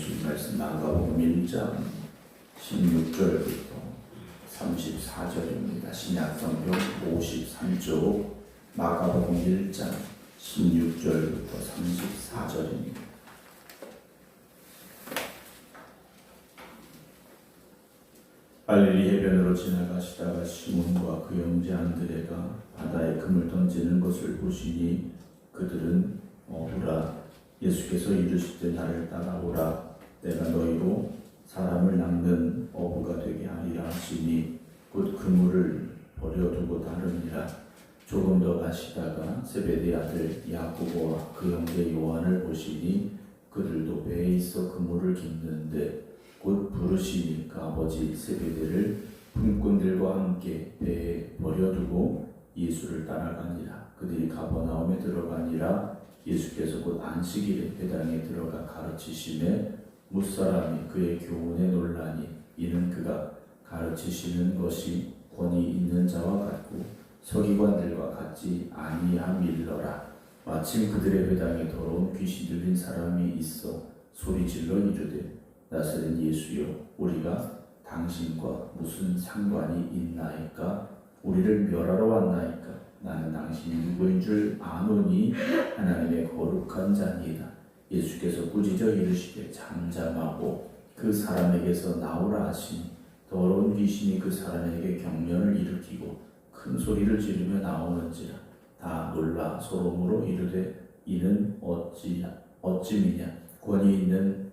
주신 말씀 마가복음 1장 16절부터 34절입니다. 신약성경 53쪽 마가복음 1장 16절부터 34절입니다. 갈릴리 해변으로 지나가시다가 시몬과 그 형제 안드레가 바다에 금을 던지는 것을 보시니 그들은 오라. 예수께서 이르시되 나를 따라오라. 내가 너희로 사람을 낚는 어부가 되게 하리라 하시니 곧 그물을 버려두고 다르니라. 조금 더 가시다가 세베대 아들 야고보와 그 형제 요한을 보시니 그들도 배에 있어 그물을 깁는데 곧 부르시니까 아버지 세베대를 품꾼들과 함께 배에 버려두고 예수를 따라가니라. 그들이 가버나움에 들어가니라. 예수께서 곧 안식일에 회당에 들어가 가르치시매 무사람이 그의 교훈에 놀라니 이는 그가 가르치시는 것이 권위 있는 자와 같고 서기관들과 같지 아니함일러라. 마침 그들의 회당에 더러운 귀신 들린 사람이 있어 소리질러 이르되 나사렛 예수여 우리가 당신과 무슨 상관이 있나이까? 우리를 멸하러 왔나이까? 나는 당신이 누구인 줄 아노니 하나님의 거룩한 자니이다. 예수께서 꾸짖어 이르시되 잠잠하고 그 사람에게서 나오라 하시니 더러운 귀신이 그 사람에게 경련을 일으키고 큰 소리를 지르며 나오는지라. 다 놀라 소름으로 이르되 이는 어찌미냐? 권위 있는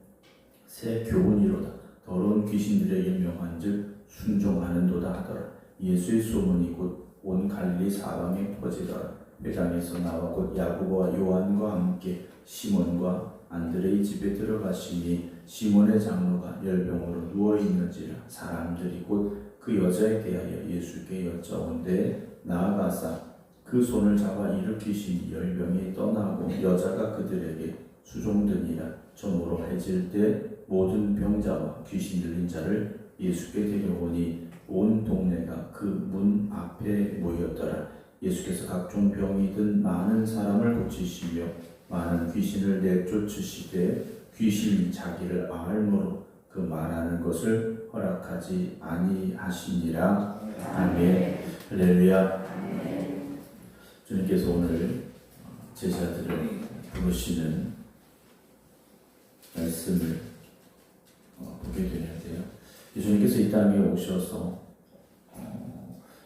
새 교훈이로다. 더러운 귀신들에게 명한즉 순종하는도다 하더라. 예수의 소문이 곧 온 갈릴리 사방에 퍼지더라. 회당에서 나와 곧 야고보와 요한과 함께 시몬과 안드레의 집에 들어가시니 시몬의 장로가 열병으로 누워있는지라. 사람들이 곧 그 여자에 대하여 예수께 여짜온데 나아가사 그 손을 잡아 일으키시니 열병이 떠나고 여자가 그들에게 수종드니라. 저물어 해질 때 모든 병자와 귀신 들린 자를 예수께 데려오니 온 동네가 그 문 앞에 모였더라. 예수께서 각종 병이 든 많은 사람을 고치시며 많은 귀신을 내쫓으시되 귀신이 자기를 알므로 그 말하는 것을 허락하지 아니하시니라. 아멘. 할렐루야. 주님께서 오늘 제자들을 부르시는 말씀을 보게 되는데요. 예수님께서 이 땅에 오셔서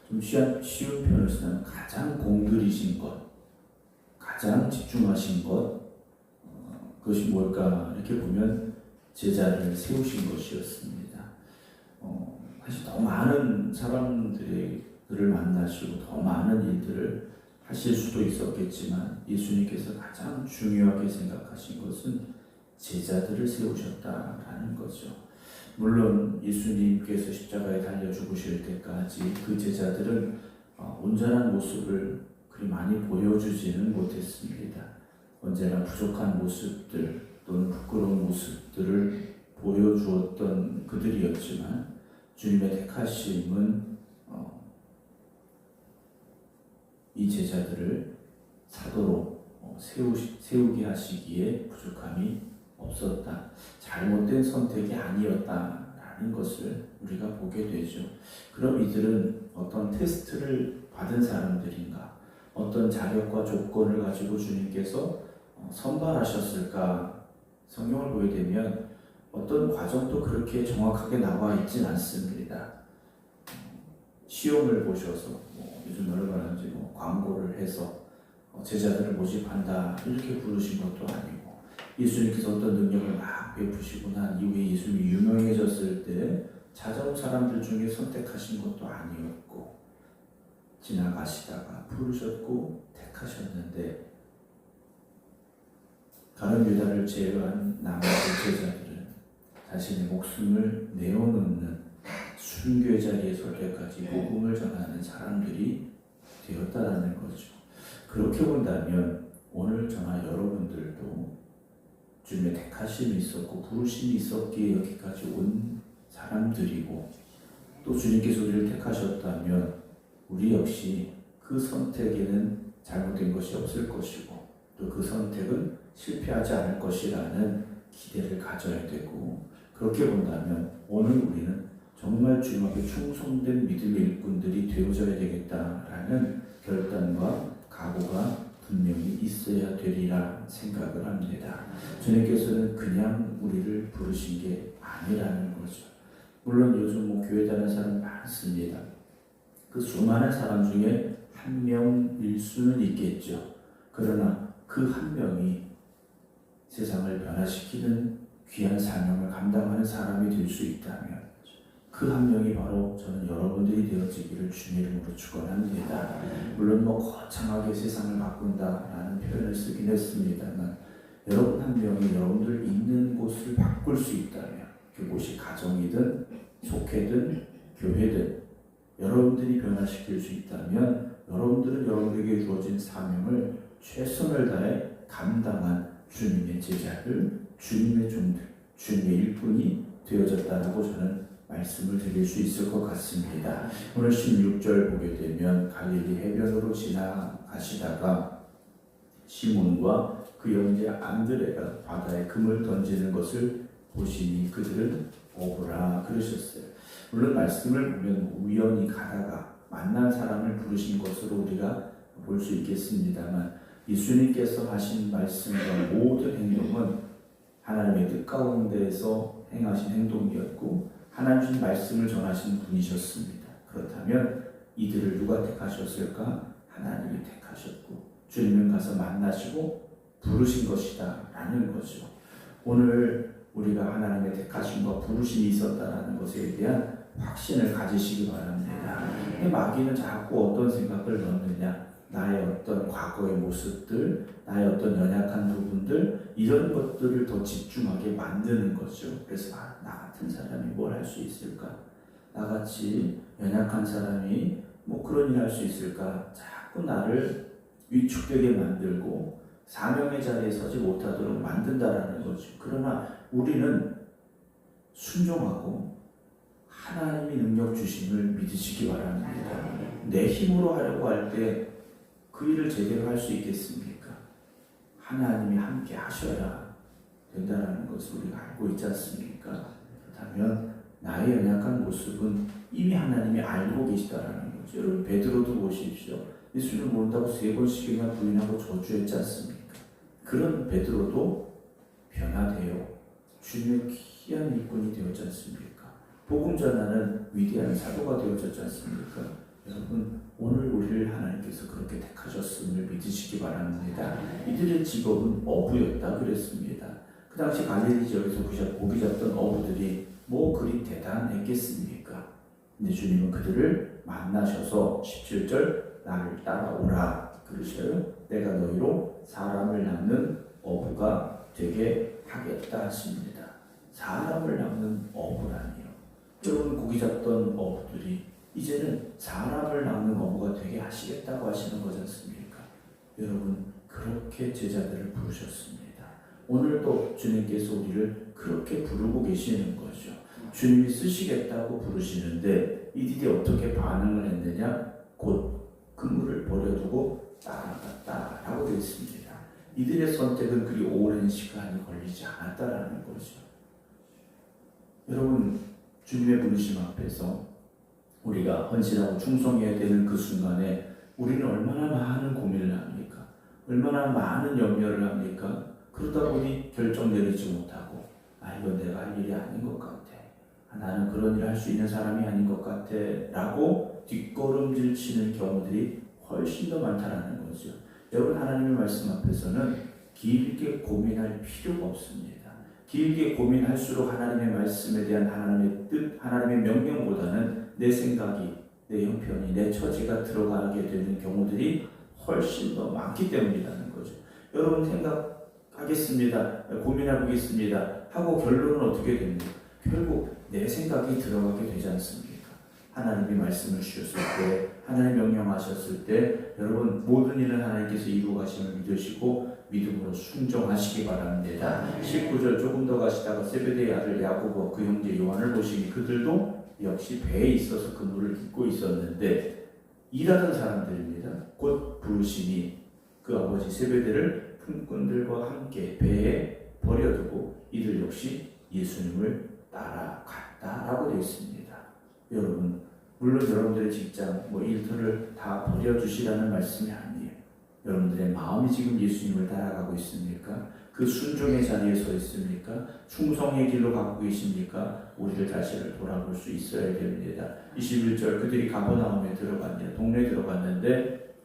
좀 쉬운 표현을 쓰면 가장 공들이신 것, 가장 집중하신 것, 그것이 뭘까 이렇게 보면 제자를 세우신 것이었습니다. 사실 더 많은 사람들을 만나시고 더 많은 일들을 하실 수도 있었겠지만 예수님께서 가장 중요하게 생각하신 것은 제자들을 세우셨다라는 거죠. 물론 예수님께서 십자가에 달려 죽으실 때까지 그 제자들은 온전한 모습을 그리 많이 보여주지는 못했습니다. 언제나 부족한 모습들 또는 부끄러운 모습들을 보여주었던 그들이었지만 주님의 택하심은 이 제자들을 사도로 세우게 하시기에 부족함이 없었다. 잘못된 선택이 아니었다라는 것을 우리가 보게 되죠. 그럼 이들은 어떤 테스트를 받은 사람들인가? 어떤 자격과 조건을 가지고 주님께서 선발하셨을까? 성경을 보게 되면 어떤 과정도 그렇게 정확하게 나와 있진 않습니다. 시험을 보셔서 요즘 얼마나 광고를 해서 제자들을 모집한다 이렇게 부르신 것도 아니고 예수님께서 어떤 능력을 막 베푸시고 난 이후에 예수님이 유명해졌을 때 찾아온 사람들 중에 선택하신 것도 아니었고 지나가시다가 부르셨고 택하셨는데 가룟 유다를 제외한 나머지 제자들은 자신의 목숨을 내어놓는 순교의 자리에 설 때까지 복음을 전하는 사람들이 되었다라는 거죠. 그렇게 본다면 오늘 저나 여러분들도 주님의 택하심이 있었고 부르심이 있었기에 여기까지 온 사람들이고 또 주님께서 우리를 택하셨다면 우리 역시 그 선택에는 잘못된 것이 없을 것이고 또 그 선택은 실패하지 않을 것이라는 기대를 가져야 되고, 그렇게 본다면 오늘 우리는 정말 주님 앞에 충성된 믿음의 일꾼들이 되어져야 되겠다라는 결단과 각오가 분명히 있어야 되리라 생각을 합니다. 주님께서는 그냥 우리를 부르신 게 아니라는 거죠. 물론 요즘 교회 다니는 사람 많습니다. 그 수많은 사람 중에 한 명일 수는 있겠죠. 그러나 그 한 명이 세상을 변화시키는 귀한 사명을 감당하는 사람이 될 수 있다면 그 한 명이 바로 저는 여러분들이 되어지기를 주님의 이름으로 축원합니다. 물론 거창하게 세상을 바꾼다라는 표현을 쓰긴 했습니다만 여러분 한 명이 여러분들 있는 곳을 바꿀 수 있다면 그곳이 가정이든 속회든 교회든 여러분들이 변화시킬 수 있다면 여러분들은 여러분에게 주어진 사명을 최선을 다해 감당한 주님의 제자들, 주님의 종들, 주님의 일꾼이 되어졌다라고 저는 말씀을 드릴 수 있을 것 같습니다. 오늘 16절 보게 되면 갈릴리 해변으로 지나가시다가 시몬과 그 형제 안드레가 바다에 금을 던지는 것을 보시니 그들은 어부라 그러셨어요. 물론 말씀을 보면 우연히 가다가 만난 사람을 부르신 것으로 우리가 볼 수 있겠습니다만 예수님께서 하신 말씀과 모든 행동은 하나님의 뜻 가운데에서 행하신 행동이었고 하나님 주신 말씀을 전하신 분이셨습니다. 그렇다면 이들을 누가 택하셨을까? 하나님이 택하셨고 주님은 가서 만나시고 부르신 것이다 라는 거죠. 오늘 우리가 하나님의 택하심과 부르심이 있었다라는 것에 대한 확신을 가지시기 바랍니다. 마귀는 자꾸 어떤 생각을 넣느냐, 나의 어떤 과거의 모습들, 나의 어떤 연약한 부분들 이런 것들을 더 집중하게 만드는 거죠. 그래서 나 같은 사람이 뭘 할 수 있을까? 나같이 연약한 사람이 그런 일 할 수 있을까? 자꾸 나를 위축되게 만들고 사명의 자리에 서지 못하도록 만든다라는 거죠. 그러나 우리는 순종하고 하나님이 능력 주심을 믿으시기 바랍니다. 내 힘으로 하려고 할 때 그 일을 제대로 할 수 있겠습니까? 하나님이 함께 하셔야 된다는 것을 우리가 알고 있지 않습니까? 그렇다면 나의 연약한 모습은 이미 하나님이 알고 계시다라는 거죠. 여러분 베드로도 보십시오. 예수를 모른다고 3번씩이나 부인하고 저주했지 않습니까? 그런 베드로도 변화되어 주님의 귀한 일꾼이 되었지 않습니까? 복음 전하는 위대한 사도가 되어졌지 않습니까? 여러분 오늘 우리를 하나님께서 그렇게 택하셨음을 믿으시기 바랍니다. 이들의 직업은 어부였다 그랬습니다. 그 당시 갈릴리 지역에서 고기 잡던 어부들이 그리 대단했겠습니까? 근데 주님은 그들을 만나셔서 17절 나를 따라오라 그러셔요. 내가 너희로 사람을 낚는 어부가 되게 하겠다 하십니다. 사람을 낚는 어부라니요. 여러분 고기 잡던 어부들이 이제는 사람을 낚는 어부가 되게 하시겠다고 하시는 거지 않습니까? 여러분 그렇게 제자들을 부르셨습니다. 오늘도 주님께서 우리를 그렇게 부르고 계시는 거죠. 주님이 쓰시겠다고 부르시는데 이들이 어떻게 반응을 했느냐? 곧 그물을 버려두고 따라갔다라고 되어 있습니다. 이들의 선택은 그리 오랜 시간이 걸리지 않았다라는 거죠. 여러분 주님의 부르심 앞에서 우리가 헌신하고 충성해야 되는 그 순간에 우리는 얼마나 많은 고민을 합니까? 얼마나 많은 염려를 합니까? 그러다 보니 결정 내리지 못하고 이건 내가 할 일이 아닌 것 같아. 나는 그런 일 할 수 있는 사람이 아닌 것 같아 라고 뒷걸음질 치는 경우들이 훨씬 더 많다라는 거죠. 여러분 하나님의 말씀 앞에서는 길게 고민할 필요가 없습니다. 길게 고민할수록 하나님의 말씀에 대한 하나님의 뜻, 하나님의 명령보다는 내 생각이, 내 형편이, 내 처지가 들어가게 되는 경우들이 훨씬 더 많기 때문이라는 거죠. 여러분 생각하겠습니다. 고민해보겠습니다. 하고 결론은 어떻게 됩니까? 결국 내 생각이 들어가게 되지 않습니까? 하나님이 말씀을 주셨을 때, 하나님 명령하셨을 때 여러분 모든 일은 하나님께서 이루어 가심을 믿으시고 믿음으로 순종하시기 바랍니다. 19절 조금 더 가시다가 세베대의 아들 야고보와 그 형제 요한을 보시니 그들도 역시 배에 있어서 그 물을 깃고 있었는데 일하던 사람들입니다. 곧 부르시니 그 아버지 세베대를 품꾼들과 함께 배에 버려두고 이들 역시 예수님을 따라갔다라고 되어 있습니다. 여러분, 물론 여러분들의 직장, 일터를 다 버려주시라는 말씀이 아니에요. 여러분들의 마음이 지금 예수님을 따라가고 있습니까? 그 순종의 자리에 서 있습니까? 충성의 길로 가고 계십니까? 우리를 다시 돌아볼 수 있어야 됩니다. 21절, 그들이 가버나움에 들어갔냐, 동네에 들어갔는데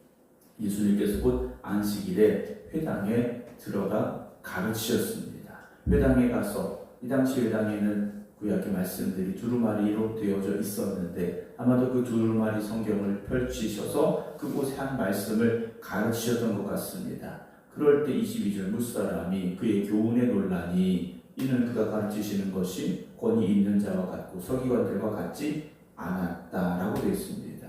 예수님께서 곧 안식일에 회당에 들어가 가르치셨습니다. 회당에 가서, 이 당시 회당에는 구약의 말씀들이 두루마리로 되어져 있었는데 아마도 그 두루마리 성경을 펼치셔서 그곳에 한 말씀을 가르치셨던 것 같습니다. 그럴 때 22절, 무사람이 그의 교훈에 논란이 이는 그가 가르치시는 것이 권위 있는 자와 같고 서기관들과 같지 않았다라고 되어 있습니다.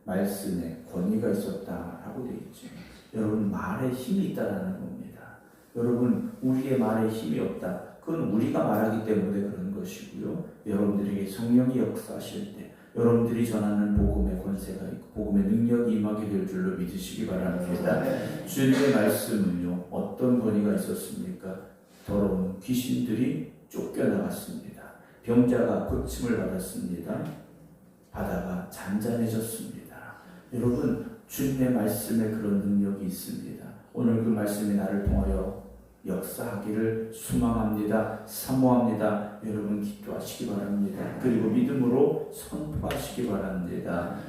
말씀에 권위가 있었다라고 되어 있죠. 여러분, 말에 힘이 있다라는 겁니다. 여러분, 우리의 말에 힘이 없다. 그건 우리가 말하기 때문에 그런 것이고요. 여러분들에게 성령이 역사하실 때 여러분들이 전하는 복음의 권세가 있고 복음의 능력이 임하게 될 줄로 믿으시기 바랍니다. 주님의 말씀은요, 어떤 권위가 있었습니까? 더러운 귀신들이 쫓겨나갔습니다. 병자가 고침을 받았습니다. 바다가 잔잔해졌습니다. 여러분, 주님의 말씀에 그런 능력이 있습니다. 오늘 그 말씀이 나를 통하여 역사하기를 소망합니다. 사모합니다. 여러분, 기도하시기 바랍니다. 그리고 믿음으로 선포하시기 바랍니다.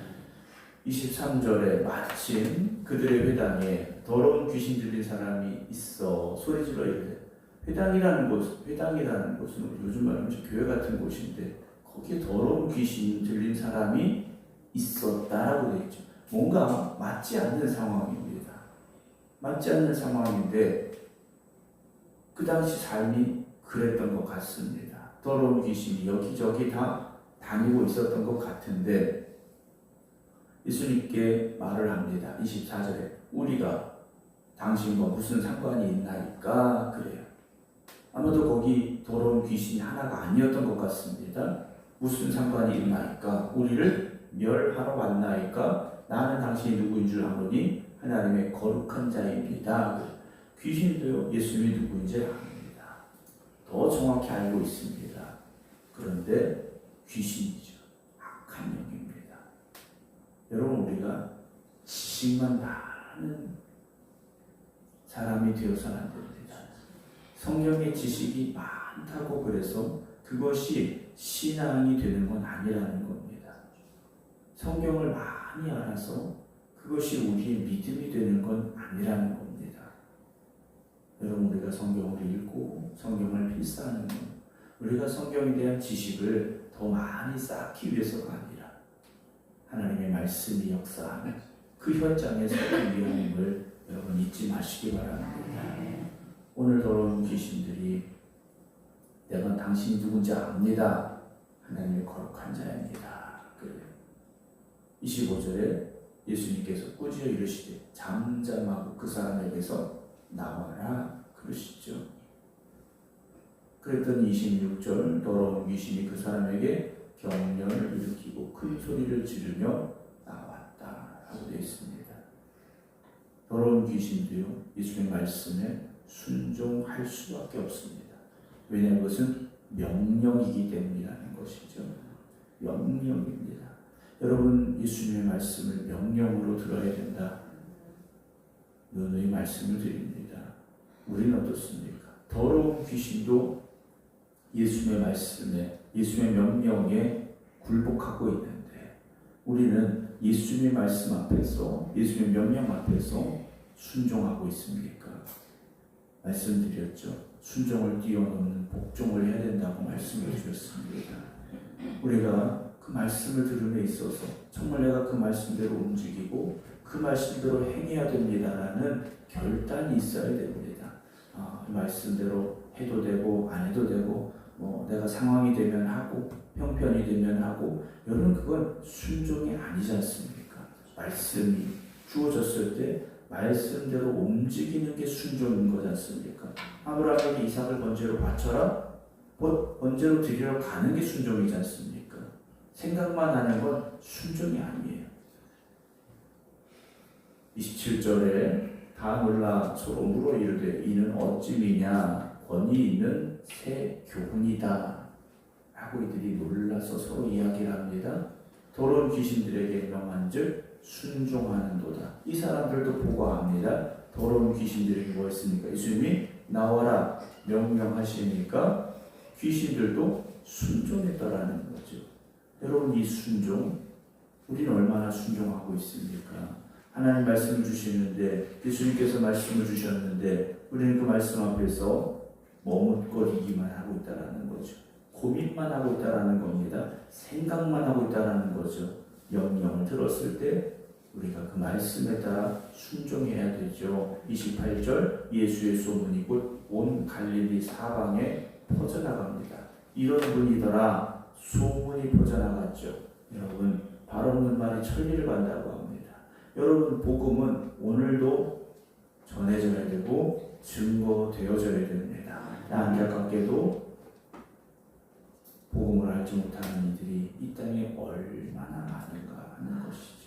23절에 마침 그들의 회당에 더러운 귀신 들린 사람이 있어 소리질러 이르되, 회당이라는 곳은 요즘 말하면 교회 같은 곳인데 거기에 더러운 귀신 들린 사람이 있었다라고 되어 있죠. 뭔가 맞지 않는 상황입니다. 맞지 않는 상황인데 그 당시 삶이 그랬던 것 같습니다. 더러운 귀신이 여기저기 다 다니고 있었던 것 같은데 예수님께 말을 합니다. 24절에 우리가 당신과 무슨 상관이 있나이까 그래요. 아마도 거기 더러운 귀신이 하나가 아니었던 것 같습니다. 무슨 상관이 있나이까? 우리를 멸하러 왔나이까? 나는 당신이 누구인 줄 아노니 하나님의 거룩한 자입니다. 귀신도요, 예수님이 누구인지 압니다. 더 정확히 알고 있습니다. 그런데 귀신이죠. 악한 영입니다. 여러분, 우리가 지식만 많은 사람이 되어서는 안 됩니다. 성경의 지식이 많다고 그래서 그것이 신앙이 되는 건 아니라는 겁니다. 성경을 많이 알아서 그것이 우리의 믿음이 되는 건 아니라는 겁니다. 여러분, 우리가 성경을 읽고 성경을 필사하는 것, 우리가 성경에 대한 지식을 더 많이 쌓기 위해서가 아니라 하나님의 말씀이 역사하는 그 현장에 서기 위함을 여러분 잊지 마시기 바랍니다. 오늘 더러운 귀신들이 내가 당신이 누군지 압니다. 하나님의 거룩한 자입니다. 그래요. 25절에 예수님께서 꾸짖어 이르시되 잠잠하고 그 사람에게서 나와라 그러시죠. 그랬더니 26절, 더러운 귀신이 그 사람에게 경련을 일으키고 큰 소리를 지르며 나왔다라고 되어 있습니다. 더러운 귀신도요, 예수님의 말씀에 순종할 수밖에 없습니다. 왜냐하면 그것은 명령이기 때문이라는 것이죠. 명령입니다. 여러분, 예수님의 말씀을 명령으로 들어야 된다. 누누이 말씀을 드립니다. 우리는 어떻습니까? 더러운 귀신도 예수님의 말씀에, 예수님의 명령에 굴복하고 있는데 우리는 예수님의 말씀 앞에서, 예수님의 명령 앞에서 순종하고 있습니까? 말씀드렸죠. 순종을 뛰어넘는 복종을 해야 된다고 말씀을 주셨습니다. 우리가 그 말씀을 들음에 있어서 정말 내가 그 말씀대로 움직이고 그 말씀대로 행해야 됩니다라는 결단이 있어야 됩니다. 말씀대로 해도 되고 안 해도 되고 내가 상황이 되면 하고 형편이 되면 하고, 여러분, 그건 순종이 아니지 않습니까? 말씀이 주어졌을 때 말씀대로 움직이는 게 순종인 거지 않습니까? 아브라함에게 이삭을 번제로 바쳐라, 번제로 드리러 가는 게 순종이지 않습니까? 생각만 하는 건 순종이 아니에요. 27절에 다 놀라 서로 물어 이르되 이는 어찌미냐, 권위 있는 새 교훈이다 하고 이들이 놀라서 서로 이야기를 합니다. 더러운 귀신들에게 명한즉 순종하는도다. 이 사람들도 보고합니다. 더러운 귀신들에게 뭐했습니까? 예수님이 나와라 명령하시니까 귀신들도 순종했더라는 거죠. 여러분, 이 순종, 우리는 얼마나 순종하고 있습니까? 하나님 말씀을 주시는데, 예수님께서 말씀을 주셨는데 우리는 그 말씀 앞에서 머뭇거리기만 하고 있다는 거죠. 고민만 하고 있다는 겁니다. 생각만 하고 있다는 거죠. 명령을 들었을 때 우리가 그 말씀에 따라 순종해야 되죠. 28절, 예수의 소문이 곧 온 갈릴리 사방에 퍼져나갑니다. 이런 분이더라 소문이 퍼져나갔죠. 여러분, 발 없는 말이 천리를 간다고 합니다. 여러분, 복음은 오늘도 전해져야 되고 증거되어져야 됩니다. 안타깝게도 복음을 알지 못하는 이들이 이 땅에 얼마나 많은가 하는 것이죠.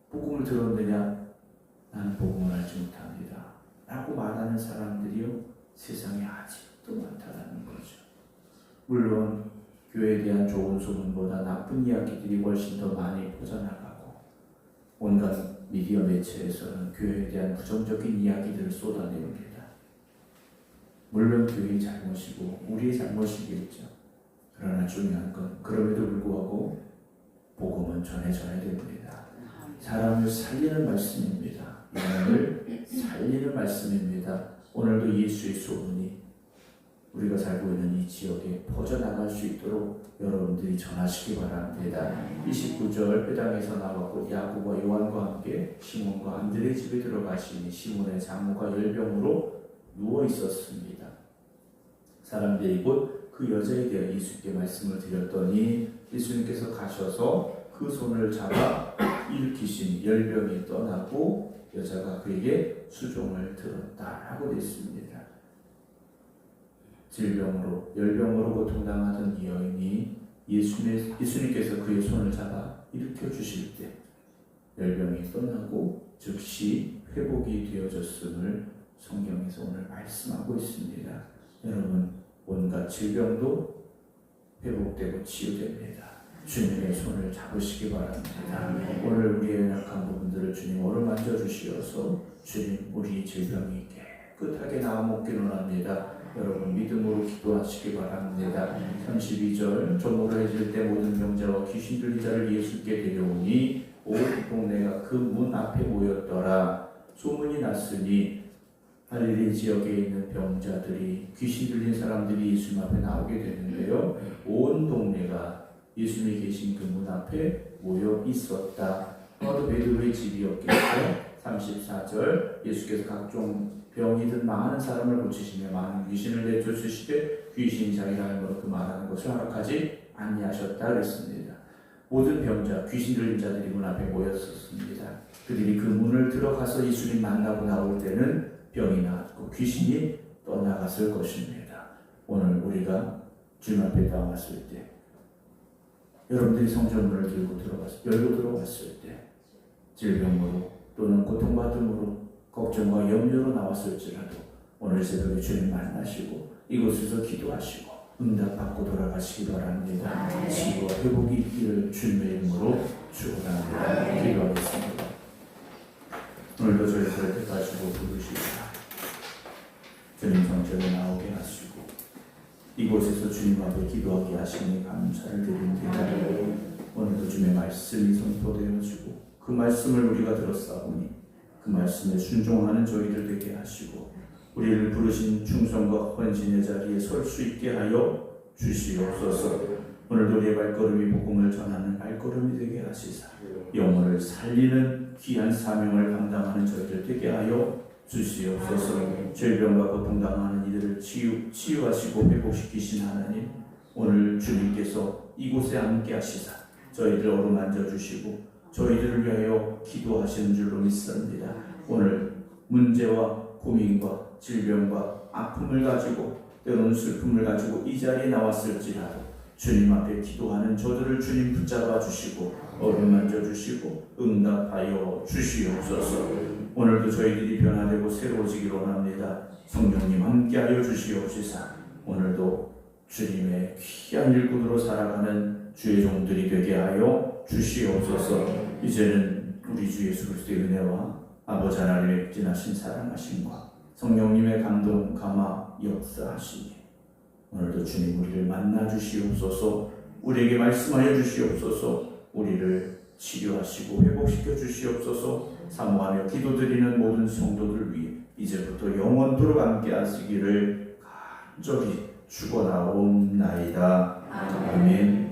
복음을 들었느냐? 나는 복음을 알지 못합니다 라고 말하는 사람들이요, 세상에 아직도 많다는 거죠. 물론 교회에 대한 좋은 소문보다 나쁜 이야기들이 훨씬 더 많이 퍼져나가고, 온갖 미디어 매체에서는 교회에 대한 부정적인 이야기들을 쏟아내옵니다. 물론 교회의 잘못이고 우리의 잘못이겠죠. 그러나 중요한 건 그럼에도 불구하고 복음은 전해져야 됩니다. 사람을 살리는 말씀입니다. 영혼을 살리는 말씀입니다. 오늘도 예수의 소문이 우리가 살고 있는 이 지역에 퍼져나갈 수 있도록 여러분들이 전하시기 바랍니다. 29절, 회당에서 나왔고 야고보와 요한과 함께 시몬과 안드레의 집에 들어가시니 시몬의 장모가 열병으로 누워 있었습니다. 사람들이 곧 그 여자에 대해 예수께 말씀을 드렸더니 예수님께서 가셔서 그 손을 잡아 일으키시니 열병이 떠나고 여자가 그에게 수종을 들었다 하고 됐습니다. 질병으로 열병으로 고통당하던 이 여인이 예수님께서 그의 손을 잡아 일으켜 주실 때 열병이 떠나고 즉시 회복이 되어졌음을 성경에서 오늘 말씀하고 있습니다. 여러분, 온갖 질병도 회복되고 치유됩니다. 주님의 손을 잡으시기 바랍니다. 오늘 우리의 연약한 부분들을 주님 어루만져 주시어서 주님, 우리 질병이 깨끗하게 나아먹기를 원합니다. 여러분, 믿음으로 기도하시기 바랍니다. 32절, 조모를 때 모든 병자와 귀신 들린 자를 예수께 데려오니 온 동네가 그 문 앞에 모였더라. 소문이 났으니 갈릴리 지역에 있는 병자들이, 귀신 들린 사람들이 예수님 앞에 나오게 되는데요, 온 동네가 예수님이 계신 그 문 앞에 모여 있었다. 아마도 베드로의 집이었겠죠. 34절, 예수께서 각종 병이든 많은 사람을 고치시며 많은 귀신을 내쫓으시되 귀신이 자기가 알므로 그 말하는 것을 허락하지 아니하셨다 그랬습니다. 모든 병자, 귀신 들린 자들이 문 앞에 모였었습니다. 그들이 그 문을 들어가서 예수님 만나고 나올 때는 병이 나았고 귀신이 떠나갔을 것입니다. 오늘 우리가 주님 앞에 나왔을 때, 여러분들이 성전문을 열고 들어갔을 때 질병으로 또는 고통받음으로 걱정과 염려로 나왔을지라도 오늘 새벽에 주님 만나시고 이곳에서 기도하시고 응답받고 돌아가시기 바랍니다. 치유와 회복이 있기를 주님의 이름으로 축원합니다. 기도하겠습니다. 오늘도 저희를 택하시고 부르시고 주님 성전에 나오게 하시고 이곳에서 주님 앞에 기도하게 하시니 감사를 드립니다. 오늘도 주님의 말씀이 선포되어지고 그 말씀을 우리가 들었사오니 그 말씀에 순종하는 저희들 되게 하시고 우리를 부르신 충성과 헌신의 자리에 설 수 있게 하여 주시옵소서. 오늘도 우리의 발걸음이 복음을 전하는 발걸음이 되게 하시사 영혼을 살리는 귀한 사명을 감당하는 저희들 되게 하여 주시옵소서. 질병과 고통당하는 이들을 치유하시고 회복시키신 하나님, 오늘 주님께서 이곳에 함께 하시사 저희들 어루만져 주시고 저희들을 위하여 기도하시는 줄로 믿습니다. 오늘 문제와 고민과 질병과 아픔을 가지고 때로는 슬픔을 가지고 이 자리에 나왔을지라도 주님 앞에 기도하는 저들을 주님 붙잡아 주시고 어루만져 주시고 응답하여 주시옵소서. 오늘도 저희들이 변화되고 새로워지기를 원합니다. 성령님 함께하여 주시옵시사. 오늘도 주님의 귀한 일꾼으로 살아가는 주의 종들이 되게 하여 주시옵소서. 이제는 우리 주 예수 그리스도의 은혜와 아버지 하나님의 진하신 사랑하심과 성령님의 감동 감화 역사하시니 오늘도 주님 우리를 만나 주시옵소서. 우리에게 말씀하여 주시옵소서. 우리를 치료하시고 회복시켜 주시옵소서. 사모하며 기도드리는 모든 성도들 위해 이제부터 영원토록 함께 하시기를 간절히 축원하옵나이다. 아멘.